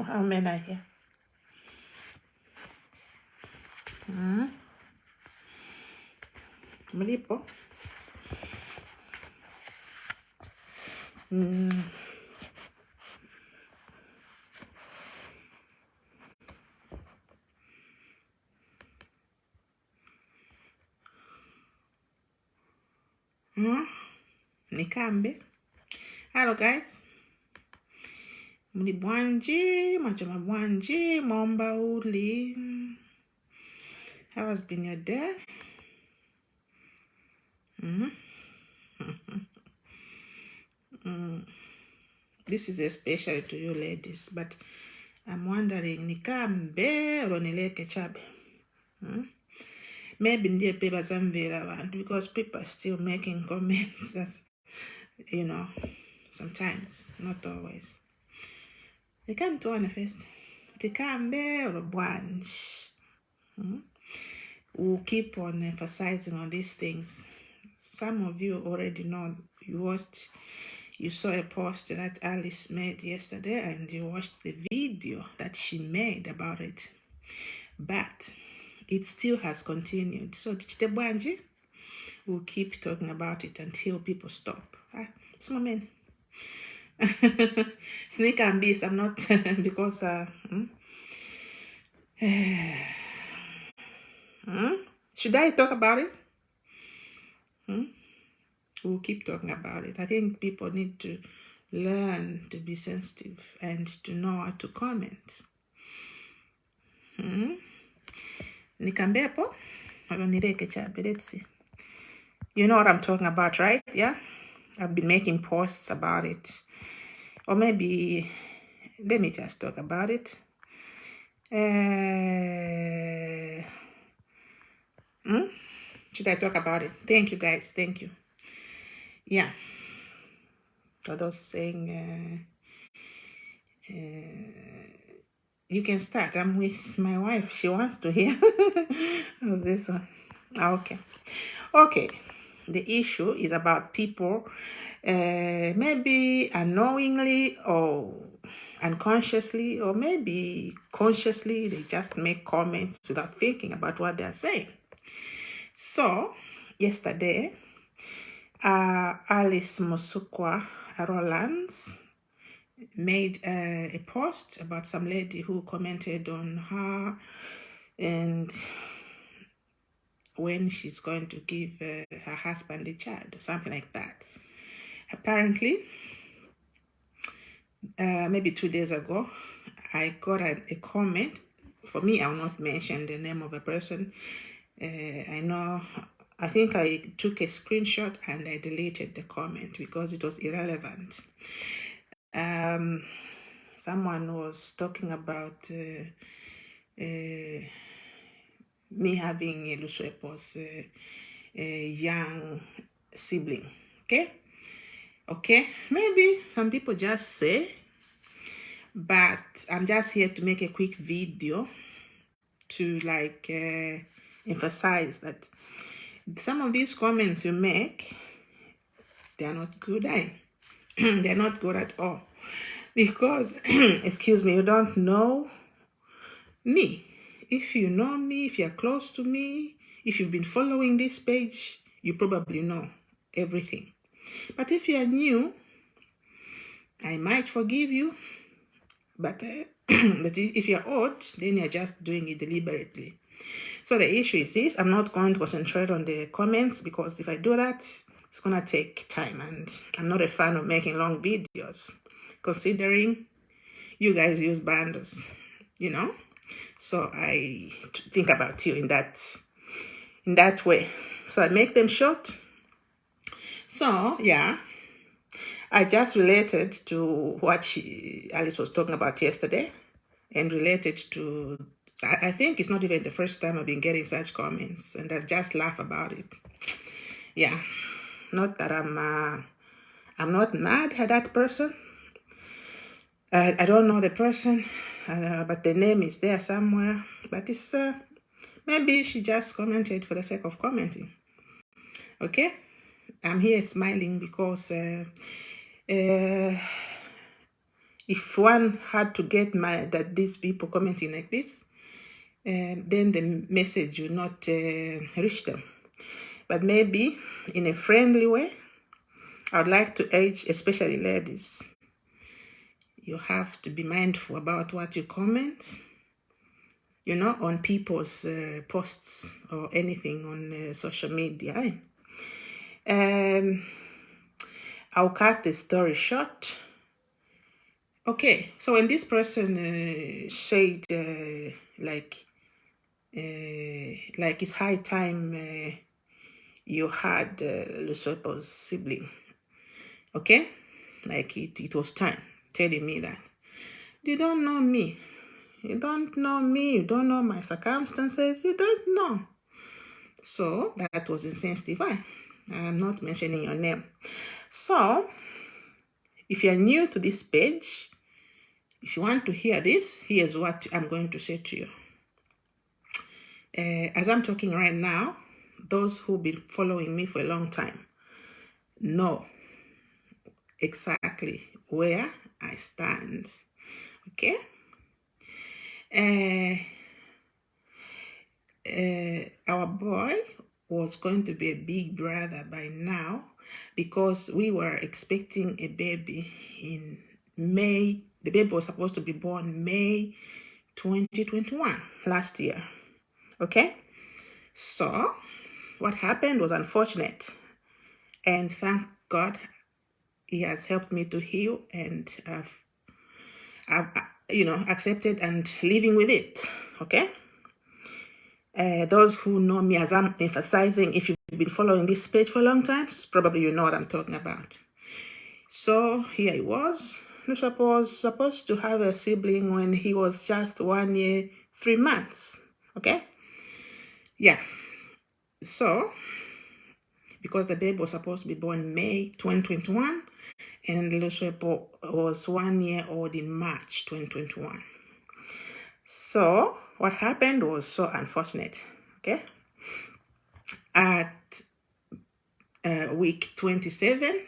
How many are here? Mlipo? Nikambe. Hello guys. Mlibwanji, majama bwanji, momba uli. How has been your day? This is especially to you ladies, but I'm wondering, nikambe or nileke chabe? Maybe ndiye people zamvera abantu because people are still making comments. That's, sometimes, not always. They can't do on first. Tikambe or bwanji. We'll keep on emphasizing on these things. Some of you already know, you saw a post that Alice made yesterday and you watched the video that she made about it. But it still has continued. So Tichitebwanji, we'll keep talking about it until people stop. Small men. Snake and beast, I'm not because should I talk about it? We'll keep talking about it. I think people need to learn to be sensitive and to know how to comment. Nikambepo? Let's see. You know what I'm talking about, right? Yeah? I've been making posts about it. Or maybe, let me just talk about it. Should I talk about it? Thank you, guys. Thank you. Yeah. For those saying, you can start. I'm with my wife. She wants to hear. How's this one? Okay. Okay. The issue is about people maybe unknowingly or unconsciously or maybe consciously, they just make comments without thinking about what they're saying. So, yesterday, Alice Musukwa Rolands made a post about some lady who commented on her and when she's going to give her husband a child or something like that. Apparently, maybe 2 days ago, I got a comment. For me, I will not mention the name of a person. I think I took a screenshot and I deleted the comment because it was irrelevant. Someone was talking about me having a Luswepo's young sibling. Okay, maybe some people just say, but I'm just here to make a quick video to emphasize that some of these comments you make, they are not good. They're not good at all because excuse me, you don't know me. If you know me, if you're close to me, if you've been following this page, you probably know everything. But if you're new, I might forgive you. But but if you're old, then you're just doing it deliberately. So the issue is this. I'm not going to concentrate on the comments because if I do that, it's going to take time. And I'm not a fan of making long videos, considering you guys use bundles, So I think about you in that way. So I make them short. So, yeah. I just related to what Alice was talking about yesterday and related to, I think it's not even the first time I've been getting such comments and I just laugh about it. Yeah, not that I'm not mad at that person. I don't know the person, but the name is there somewhere. But it's, maybe she just commented for the sake of commenting. Okay? I'm here smiling because If one had to get mad that these people commenting like this, then the message will not reach them. But maybe in a friendly way, I would like to urge, especially ladies, you have to be mindful about what you comment, on people's posts or anything on social media. I'll cut the story short. Okay, so when this person said like it's high time you had Luswepo's sibling, okay, like it was time, telling me that you don't know me, you don't know me, you don't know my circumstances, you don't know. So that was insensitive. I'm not mentioning your name. So if you're new to this page, if you want to hear this, here's what I'm going to say to you. As I'm talking right now, those who've been following me for a long time know exactly where I stand. Okay? Our boy was going to be a big brother by now because we were expecting a baby in May. The baby was supposed to be born May 2021, last year. Okay? So, what happened was unfortunate. And thank God he has helped me to heal, and I've accepted and living with it. Okay? Those who know me, as I'm emphasizing, if you've been following this page for a long time, probably you know what I'm talking about. So here he was. Bishop was supposed to have a sibling when he was just 1 year, 3 months. Okay? Yeah. So, because the baby was supposed to be born May 2021, and Luswepo was 1 year old in March 2021. So, what happened was so unfortunate. Okay? At week 27,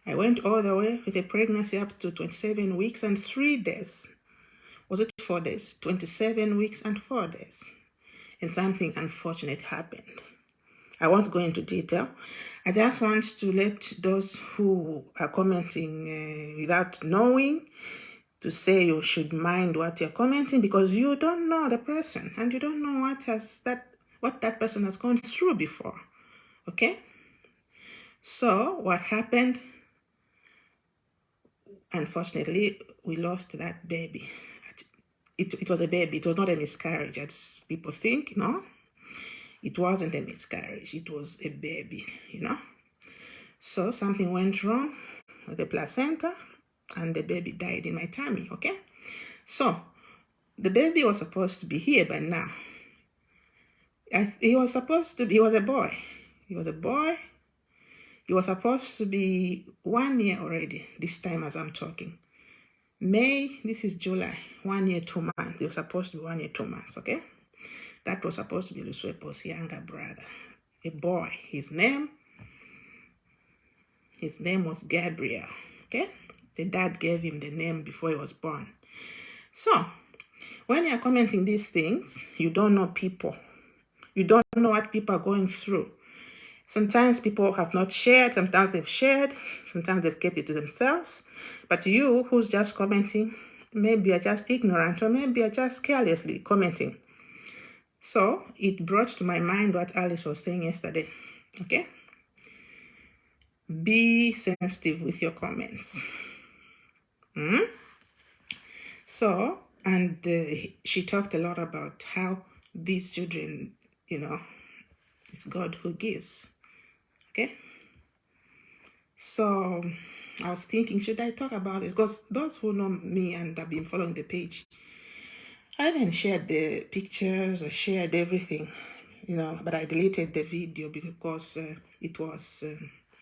I went all the way with a pregnancy up to 27 weeks and 3 days. Was it 4 days? 27 weeks and 4 days. And something unfortunate happened. I won't go into detail. I just want to let those who are commenting without knowing to say you should mind what you're commenting, because you don't know the person and you don't know what that person has gone through before. Okay? So what happened? Unfortunately, we lost that baby. It was a baby. It was not a miscarriage, as people think. No, it wasn't a miscarriage. It was a baby. So something went wrong with the placenta, and the baby died in my tummy. Okay, so the baby was supposed to be here by now. He was a boy. He was a boy. He was supposed to be 1 year already, this time as I'm talking. May, this is July, 1 year, 2 months. He was supposed to be 1 year, 2 months, okay? That was supposed to be Luswepo's younger brother, a boy. His name was Gabriel, okay? The dad gave him the name before he was born. So, when you're commenting these things, you don't know people. You don't know what people are going through. Sometimes people have not shared, sometimes they've shared, sometimes they've kept it to themselves. But you, who's just commenting, maybe you're just ignorant, or maybe you're just carelessly commenting. So it brought to my mind what Alice was saying yesterday. Okay? Be sensitive with your comments. So, and she talked a lot about how these children, it's God who gives. Okay? So I was thinking, should I talk about it? Because those who know me and have been following the page, I haven't shared the pictures, I shared everything, but I deleted the video because it was,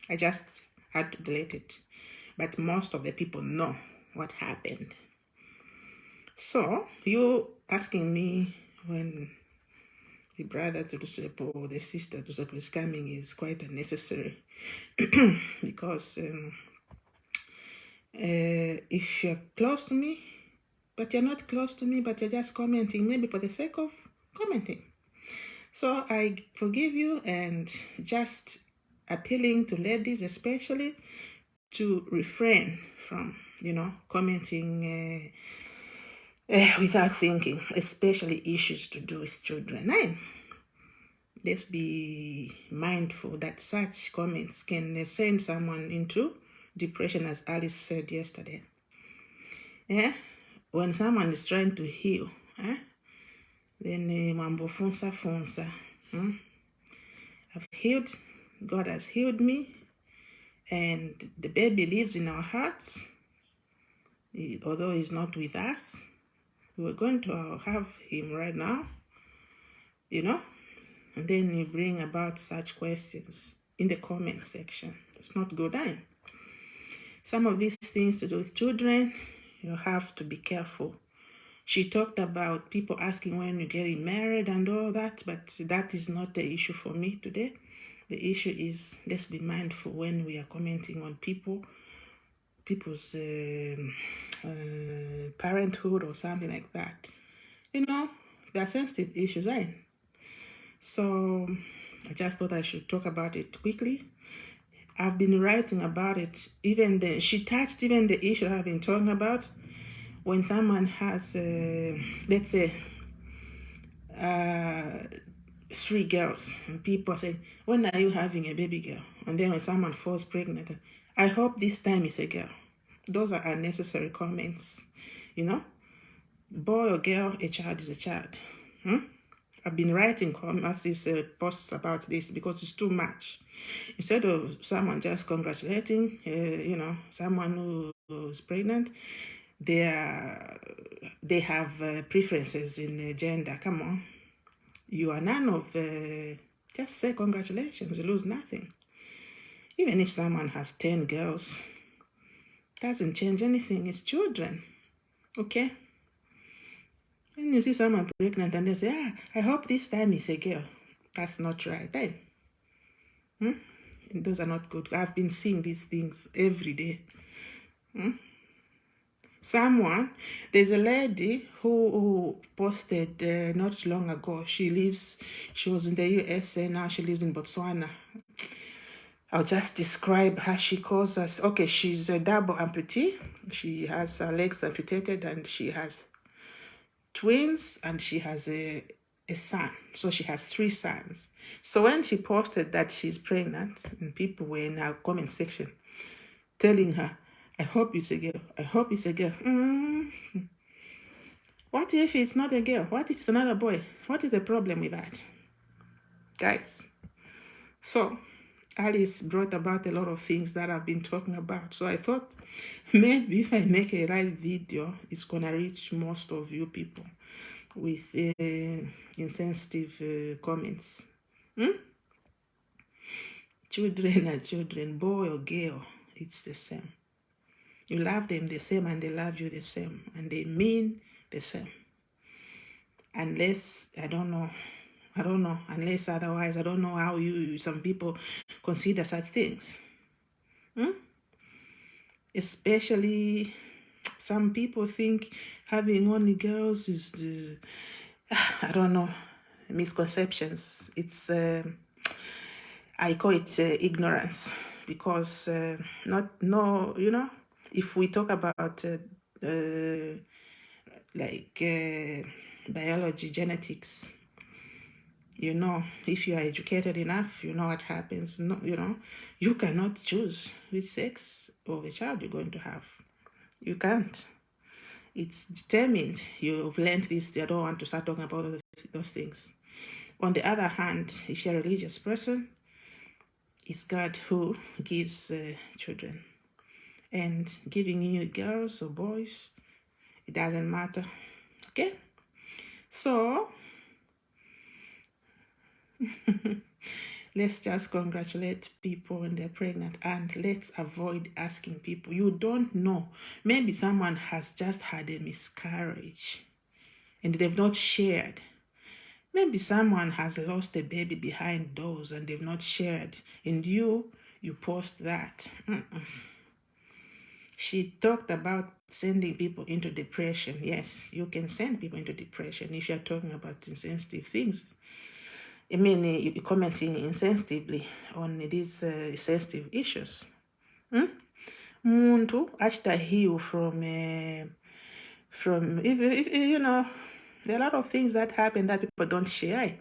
I just had to delete it. But most of the people know what happened. So you asking me when the brother to Luswepo or the sister to Luswepo is coming is quite unnecessary because If you're close to me, but you're not close to me, but you're just commenting, maybe for the sake of commenting. So I forgive you, and just appealing to ladies especially to refrain from, commenting without thinking, especially issues to do with children. Let's be mindful that such comments can send someone into depression, as Alice said yesterday. Yeah, when someone is trying to heal, then mambo funsa funsa. I've healed. God has healed me, and the baby lives in our hearts. Although he's not with us, we're going to have him right now, and then you bring about such questions in the comment section. It's not good. Some of these things to do with children, you have to be careful. She talked about people asking when you're getting married and all that, but that is not the issue for me today. The issue is, let's be mindful when we are commenting on people's parenthood or something like that. There are sensitive issues, right? So I just thought I should talk about it quickly. I've been writing about it. She touched even the issue I've been talking about. When someone has, let's say, 3 girls, and people say, when are you having a baby girl? And then when someone falls pregnant, I hope this time it's a girl. Those are unnecessary comments. Boy or girl, a child is a child. I've been writing posts about this because it's too much. Instead of someone just congratulating, someone who's pregnant, they have preferences in gender. Come on, you are none of. Just say congratulations. You lose nothing. Even if someone has 10 girls, doesn't change anything. It's children. Okay. When you see someone pregnant and they say, I hope this time it's a girl. That's not right. Those are not good. I've been seeing these things every day. There's a lady who posted not long ago. She was in the USA, now she lives in Botswana. I'll just describe her. She calls us, okay, she's a double amputee. She has her legs amputated, and she has twins, and she has a son. So she has 3 sons. So when she posted that she's pregnant, and people were in her comment section telling her, I hope it's a girl. I hope it's a girl. What if it's not a girl? What if it's another boy? What is the problem with that? Guys. So Alice brought about a lot of things that I've been talking about. So I thought maybe if I make a live video, it's going to reach most of you people with insensitive comments. Children are children, boy or girl, it's the same. You love them the same, and they love you the same, and they mean the same. Unless, I don't know, unless otherwise, I don't know how some people consider such things. Especially, some people think having only girls is, I don't know, misconceptions. It's, I call it ignorance, because if we talk about biology, genetics, if you are educated enough, you know what happens. You cannot choose which sex of a child you're going to have. You can't. It's determined. You've learned this. I don't want to start talking about those things. On the other hand, if you're a religious person, it's God who gives children. And giving you girls or boys, it doesn't matter. Okay? So, let's just congratulate people when they're pregnant, and let's avoid asking people. You don't know. Maybe someone has just had a miscarriage and they've not shared. Maybe someone has lost a baby behind doors and they've not shared, and you post that. She talked about sending people into depression. Yes, you can send people into depression if you're talking about insensitive things. I mean, you're commenting insensitively on these sensitive issues. Muntu achita heal from you know, there are a lot of things that happen that people don't share.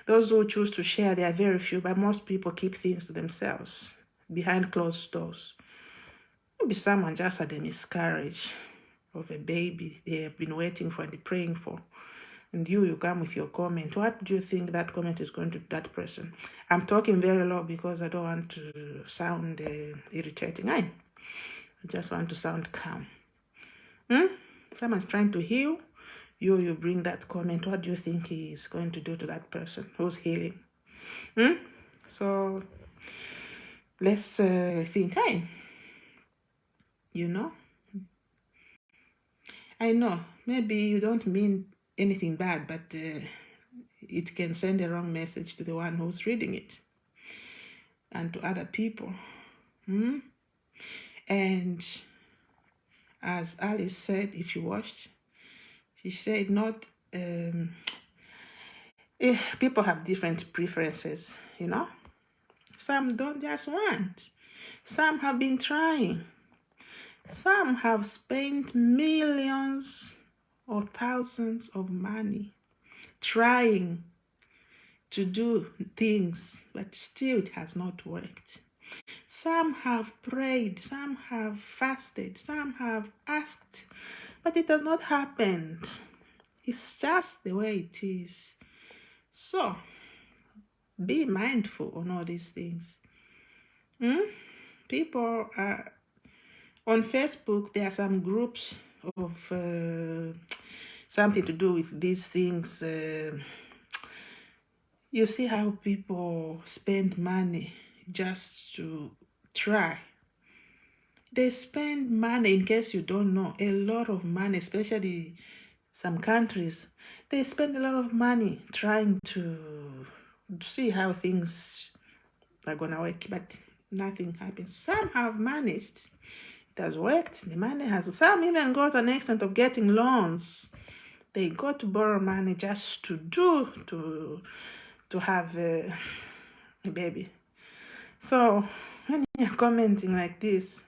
Those who choose to share, they are very few, but most people keep things to themselves behind closed doors. Maybe someone just had a miscarriage of a baby they have been waiting for and praying for. And you come with your comment. What do you think that comment is going to do that person? I'm talking very low because I don't want to sound irritating. I just want to sound calm. Someone's trying to heal. You bring that comment. What do you think he is going to do to that person who's healing? So let's think. You know, I know maybe you don't mean anything bad, but it can send a wrong message to the one who's reading it and to other people. And as Alice said, if you watched, she said not people have different preferences, you know. Some don't just want. Some have been trying. Some have spent millions or thousands of money trying to do things, but still it has not worked. Some have prayed, some have fasted, some have asked, but it has not happened. It's just the way it is. So, be mindful on all these things. People are on Facebook. There are some groups of something to do with these things. You see how people spend money just to try. They spend money, in case you don't know, a lot of money, especially some countries. They spend a lot of money trying to see how things are going to work, but nothing happens. Some have managed. It has worked. The money has. Some even got an extent of getting loans. They got to borrow money just to have a baby. So when you're commenting like this,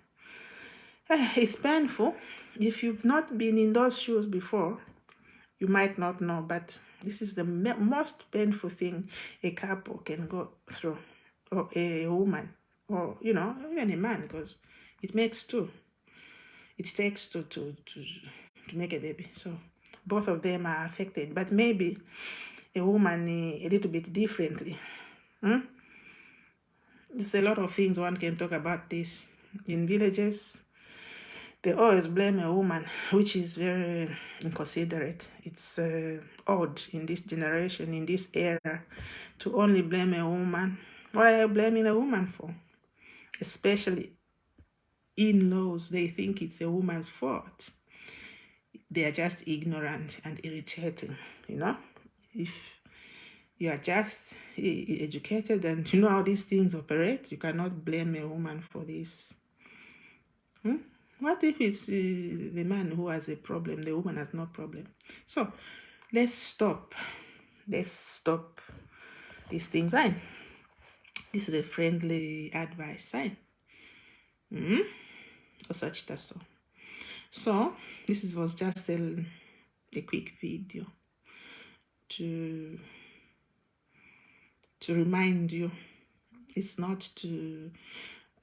it's painful. If you've not been in those shoes before, you might not know, but this is the most painful thing a couple can go through, or a woman, or even a man, because it makes two. It takes two to make a baby. So both of them are affected, but maybe a woman a little bit differently. There's a lot of things one can talk about this. In villages, they always blame a woman, which is very inconsiderate. It's odd in this generation, in this era, to only blame a woman. What are you blaming a woman for? Especially in-laws, they think it's a woman's fault. They are just ignorant and irritating, If you are just educated and you know how these things operate, you cannot blame a woman for this. What if it's the man who has a problem, the woman has no problem? So let's stop these things. This is a friendly advice. So this was just a quick video to remind you. It's not to,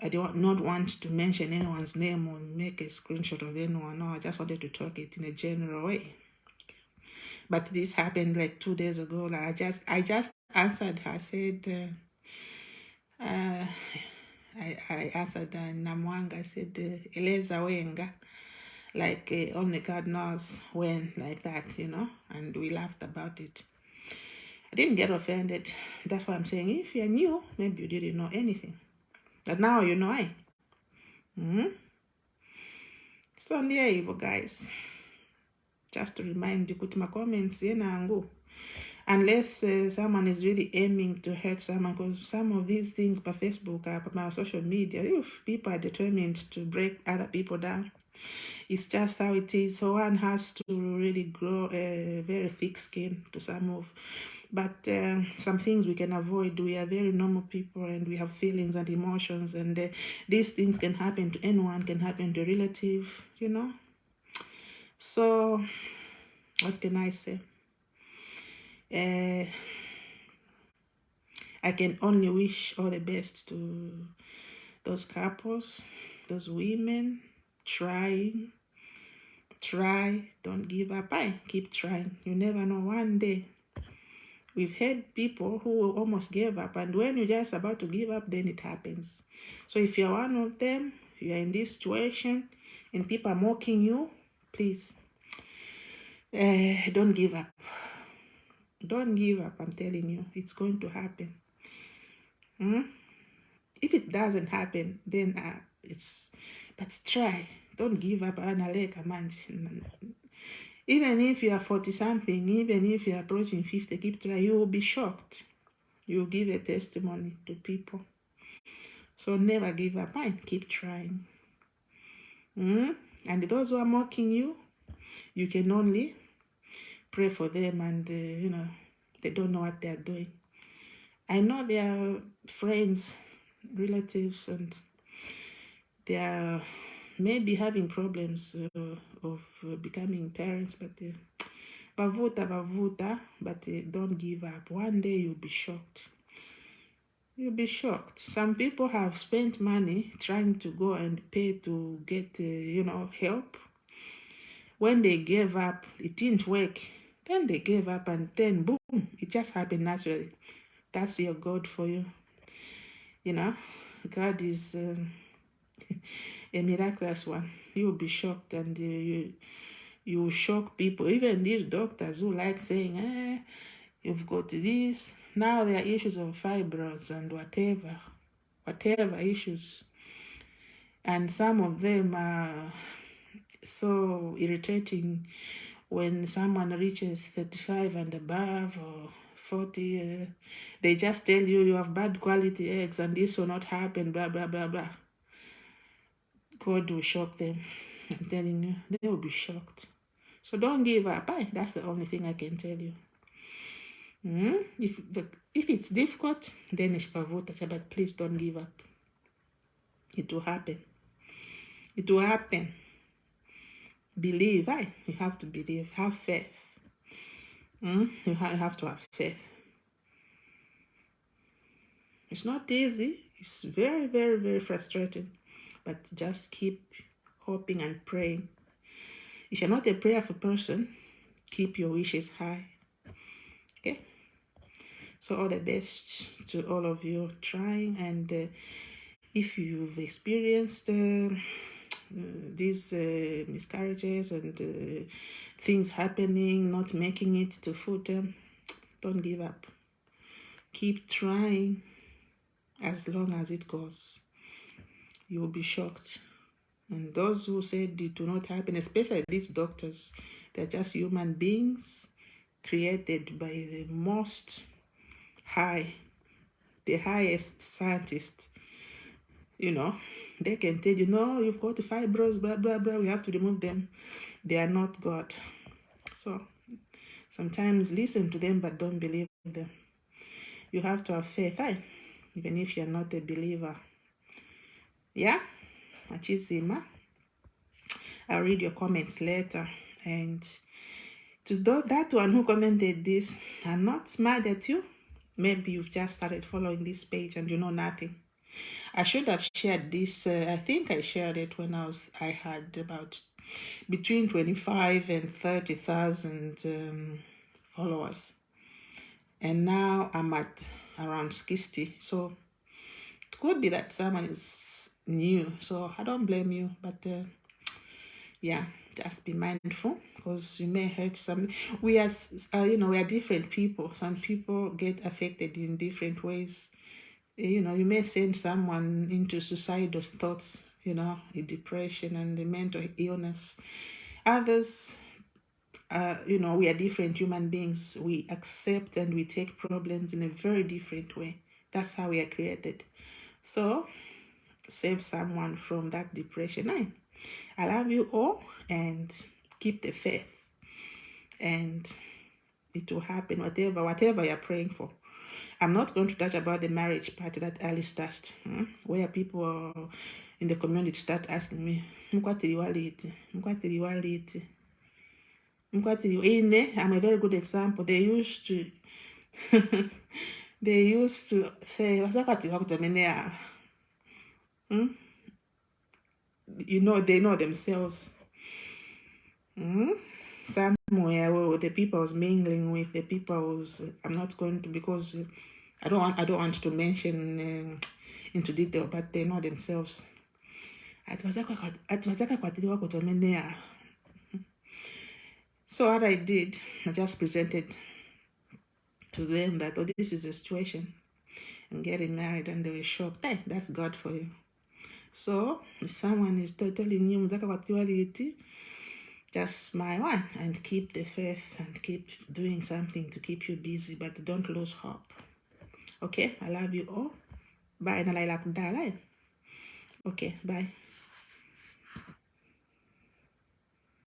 I do not want to mention anyone's name or make a screenshot of anyone. No, I just wanted to talk it in a general way. But this happened like 2 days ago. Like I just answered her. I said, I answered Namwanga. I said, Eleza Wenga. Like only God knows when, like that, and we laughed about it. I didn't get offended. That's why I'm saying, if you're new, maybe you didn't know anything. But now you know. So ndiye hivyo guys. Just to remind you, kuti ma comments yenangu unless someone is really aiming to hurt someone, because some of these things by Facebook, by social media, people are determined to break other people down. It's just how it is. So one has to really grow a very thick skin to some of. But some things we can avoid. We are very normal people and we have feelings and emotions, and these things can happen to anyone, can happen to a relative, So, what can I say? I can only wish all the best to those couples, those women trying. Try, don't give up. Keep trying. You never know, one day. We've had people who almost gave up, and when you're just about to give up, then it happens. So if you're one of them, you're in this situation, and people are mocking you, please, don't give up. Don't give up, I'm telling you. It's going to happen. If it doesn't happen, then but try. Don't give up. Even if you are 40-something, even if you are approaching 50, keep trying. You will be shocked. You will give a testimony to people. So never give up. Keep trying. And those who are mocking you, you can only pray for them, and they don't know what they are doing. I know they are friends, relatives, and they are maybe having problems of becoming parents, but bavuta, but don't give up. One day you'll be shocked. You'll be shocked. Some people have spent money trying to go and pay to get, help. When they gave up, it didn't work. Then they gave up, and then boom, it just happened naturally. That's your God for you. God is a miraculous one. You'll be shocked, and you shock people. Even these doctors who like saying, you've got this. Now there are issues of fibroids and whatever issues. And some of them are so irritating when someone reaches 35 and above, or 40. They just tell you have bad quality eggs and this will not happen, blah, blah, blah, blah. God will shock them. I'm telling you, they will be shocked. So don't give up. That's the only thing I can tell you. If it's difficult, then it's pavuta, but please don't give up. It will happen. It will happen. Believe. You have to believe. Have faith. You have to have faith. It's not easy. It's very, very, very frustrating. But just keep hoping and praying. If you're not a prayerful person, keep your wishes high. Okay? So all the best to all of you trying. And if you've experienced these miscarriages and things happening, not making it to full term, don't give up. Keep trying as long as it goes. You will be shocked. And those who said it will not happen, especially these doctors, they're just human beings created by the most high, the highest scientist. They can tell you, no, you've got fibroids, blah, blah, blah, we have to remove them. They are not God. So sometimes listen to them, but don't believe them. You have to have faith, even if you're not a believer. Yeah? Achizima. I'll read your comments later. And to that one who commented this, I'm not mad at you. Maybe you've just started following this page and you know nothing. I should have shared this. I think I shared it when I had about between 25 and 30,000 followers. And now I'm at around 60. So it could be that someone is new. So I don't blame you. But yeah, just be mindful, because you may hurt some. We are, we are different people. Some people get affected in different ways. You may send someone into suicidal thoughts, depression and mental illness. Others we are different human beings. We accept and we take problems in a very different way. That's how we are created. So save someone from that depression. I love you all, and keep the faith, and it will happen, whatever you're praying for. I'm not going to touch about the marriage part that Alice touched, where people in the community start asking me, Mkwatiriwaliti. I'm a very good example. They used to they used to say, they know themselves. Somewhere where the people I was mingling with, the people I was, I'm not going to, because I don't want to mention into detail, but they know themselves. So what I did, I just presented to them that, oh, this is the situation. I'm getting married, and they were shocked. Hey, that's God for you. So if someone is totally new, just smile and keep the faith and keep doing something to keep you busy, but don't lose hope. Okay, I love you all. Bye. Okay, bye.